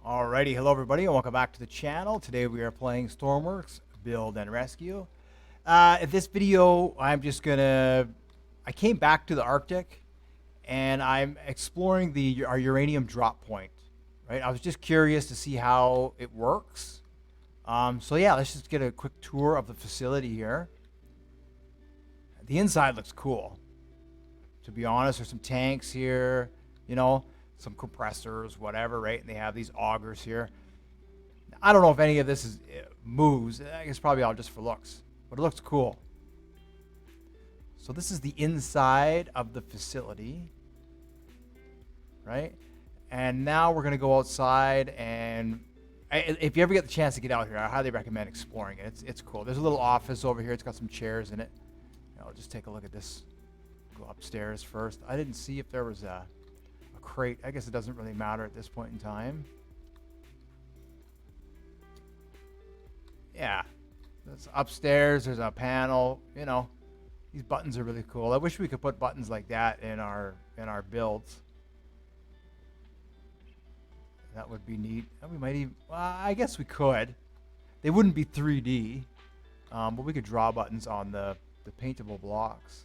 Alrighty, hello everybody, and welcome back to the channel. Today we are playing Stormworks Build and Rescue. In this video, I came back to the Arctic, and I'm exploring our uranium drop point. Right, I was just curious to see how it works. So yeah, let's just get a quick tour of the facility here. The inside looks cool. To be honest, there's some tanks here, some compressors, whatever, right? And they have these augers here. I don't know if any of this moves. I guess probably all just for looks, but it looks cool. So this is the inside of the facility, right? And now we're gonna go outside, and if you ever get the chance to get out here, I highly recommend exploring it. It's cool. There's a little office over here. It's got some chairs in it. I'll just take a look at this. Go upstairs first. I didn't see if there was a crate. I guess it doesn't really matter at this point in time. Yeah, that's upstairs. There's a panel. These buttons are really cool. I wish we could put buttons like that in our builds. That would be neat. And we might even. Well, I guess we could. They wouldn't be 3D, but we could draw buttons on the paintable blocks.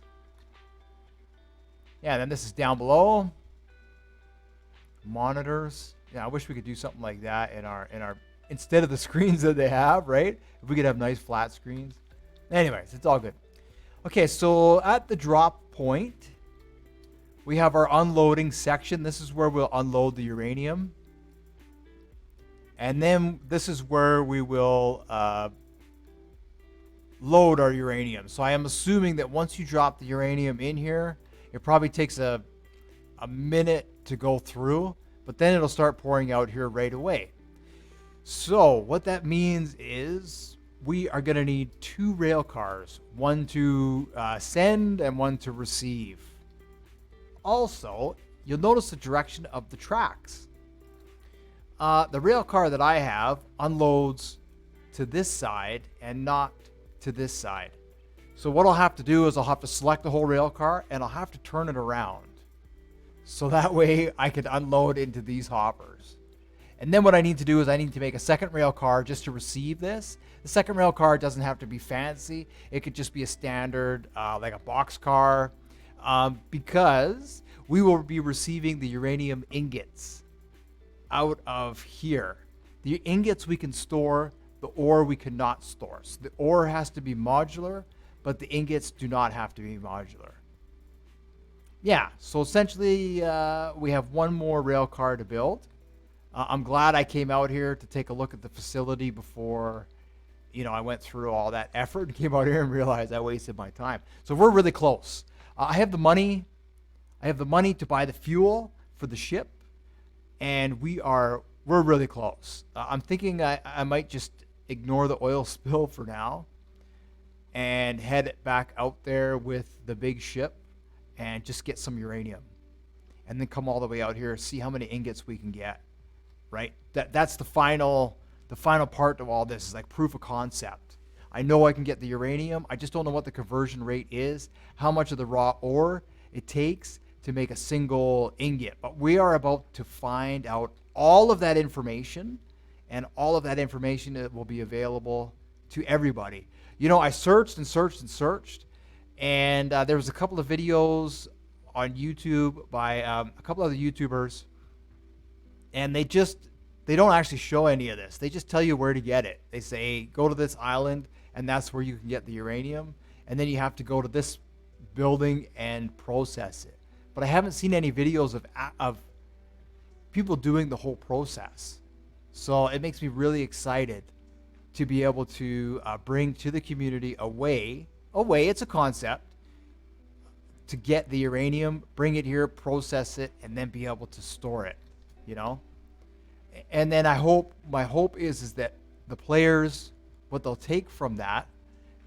Yeah, and then this is down below. Monitors. Yeah, I wish we could do something like that in our instead of the screens that they have, right? If we could have nice flat screens. Anyways, it's all good. Okay, so at the drop point, we have our unloading section. This is where we'll unload the uranium. And then this is where we will load our uranium. So I am assuming that once you drop the uranium in here, it probably takes a minute to go through, but then it'll start pouring out here right away. So what that means is we are going to need 2 rail cars, one to send and one to receive. Also, you'll notice the direction of the tracks. The rail car that I have unloads to this side and not to this side. So what I'll have to do is I'll have to select the whole rail car, and I'll have to turn it around. So that way I could unload into these hoppers. And then what I need to do is I need to make a second rail car just to receive this. The second rail car doesn't have to be fancy. It could just be a standard, like a box car, because we will be receiving the uranium ingots out of here. The ingots we can store, the ore we cannot store. So the ore has to be modular, but the ingots do not have to be modular. Yeah, so essentially we have one more rail car to build. I'm glad I came out here to take a look at the facility before, I went through all that effort and came out here and realized I wasted my time. So we're really close. I have the money. I have the money to buy the fuel for the ship, and we're really close. I'm thinking I might just ignore the oil spill for now and head back out there with the big ship and just get some uranium, and then come all the way out here, see how many ingots we can get, right? That's the final part of all this, is like proof of concept. I know I can get the uranium. I just don't know what the conversion rate is, how much of the raw ore it takes to make a single ingot. But we are about to find out all of that information, and all of that information that will be available to everybody. I searched and searched and searched, and there was a couple of videos on YouTube by a couple other YouTubers, and they don't actually show any of this. They just tell you where to get it. They say, go to this island, and that's where you can get the uranium, and then you have to go to this building and process it. But I haven't seen any videos of people doing the whole process. So it makes me really excited to be able to bring to the community a way, it's a concept, to get the uranium, bring it here, process it, and then be able to store it, And then my hope is that the players, what they'll take from that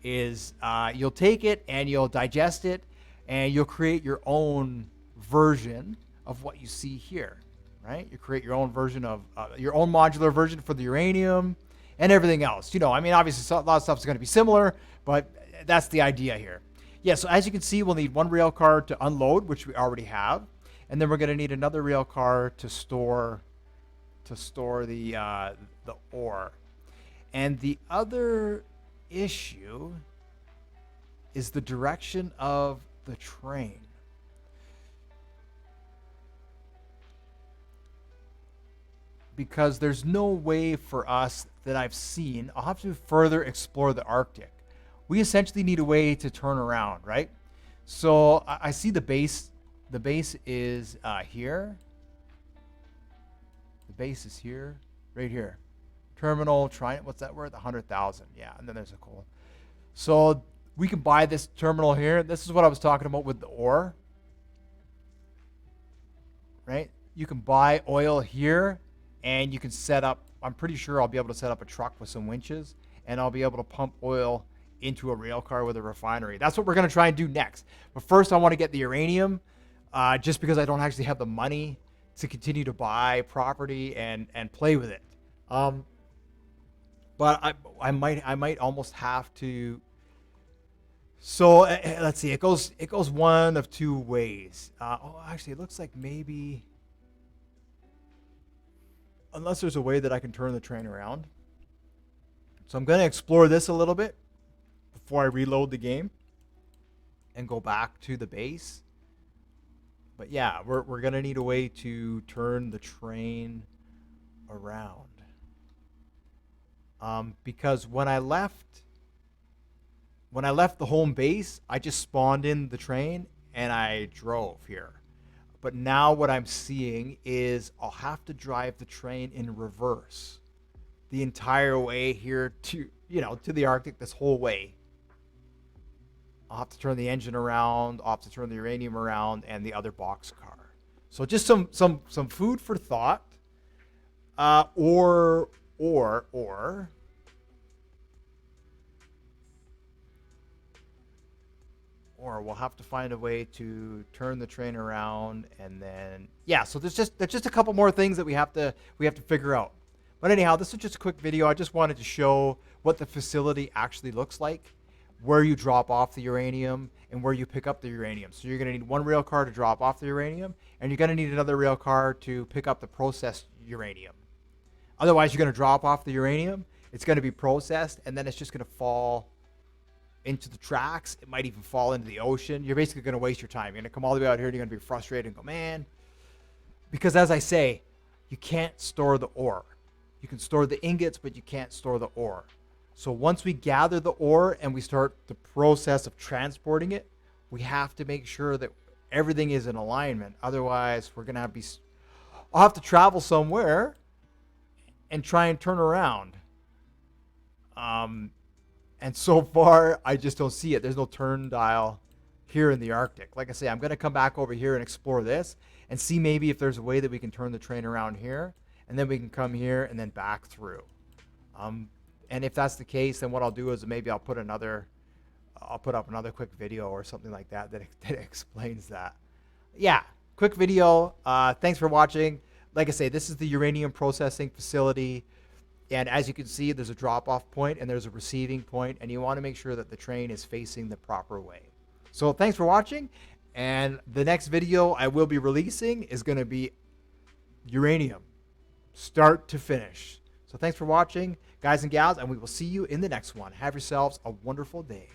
is you'll take it and you'll digest it, and you'll create your own version of what you see here, right? You create your own version of your own modular version for the uranium and everything else. Obviously a lot of stuff is going to be similar, but that's the idea here. Yeah, so as you can see, we'll need 1 rail car to unload, which we already have, and then we're going to need another rail car to store to store the ore. And the other issue is the direction of the train. Because there's no way for us that I've seen. I'll have to further explore the Arctic. We essentially need a way to turn around, right? So I see the base. The base is here. The base is here, right here. Terminal, what's that word? 100,000. Yeah, and then there's a coal. So we can buy this terminal here. This is what I was talking about with the ore, right? You can buy oil here, and you can set up, I'm pretty sure I'll be able to set up a truck with some winches, and I'll be able to pump oil into a rail car with a refinery. That's what we're going to try and do next. But first, I want to get the uranium, just because I don't actually have the money to continue to buy property and play with it. But I might almost have to. So let's see. It goes one of two ways. Actually, it looks like maybe, unless there's a way that I can turn the train around. So I'm going to explore this a little bit before I reload the game and go back to the base. But yeah, we're going to need a way to turn the train around. Because when I left the home base, I just spawned in the train and I drove here. But now what I'm seeing is I'll have to drive the train in reverse the entire way here to the Arctic, this whole way. I'll have to turn the engine around, I'll have to turn the uranium around, and the other box car. So just some food for thought. Or we'll have to find a way to turn the train around, and then so there's just a couple more things that we have to figure out. But anyhow, this is just a quick video. I just wanted to show what the facility actually looks like, where you drop off the uranium and where you pick up the uranium. So you're going to need one rail car to drop off the uranium, and you're going to need another rail car to pick up the processed uranium. Otherwise, you're going to drop off the uranium, it's going to be processed, and then it's just going to fall into the tracks. It might even fall into the ocean. You're basically going to waste your time. You're going to come all the way out here and you're going to be frustrated and go, man. Because as I say, you can't store the ore. You can store the ingots, but you can't store the ore. So once we gather the ore and we start the process of transporting it, we have to make sure that everything is in alignment. Otherwise, we're going to I'll have to travel somewhere and try and turn around. And so far, I just don't see it. There's no turn dial here in the Arctic. Like I say, I'm going to come back over here and explore this and see maybe if there's a way that we can turn the train around here, and then we can come here and then back through. And if that's the case, then what I'll do is maybe I'll put up another quick video or something like that explains that. Yeah, quick video. Thanks for watching. Like I say, this is the uranium processing facility. And as you can see, there's a drop-off point and there's a receiving point, and you want to make sure that the train is facing the proper way. So thanks for watching, and the next video I will be releasing is going to be uranium, start to finish. So thanks for watching, guys and gals, and we will see you in the next one. Have yourselves a wonderful day.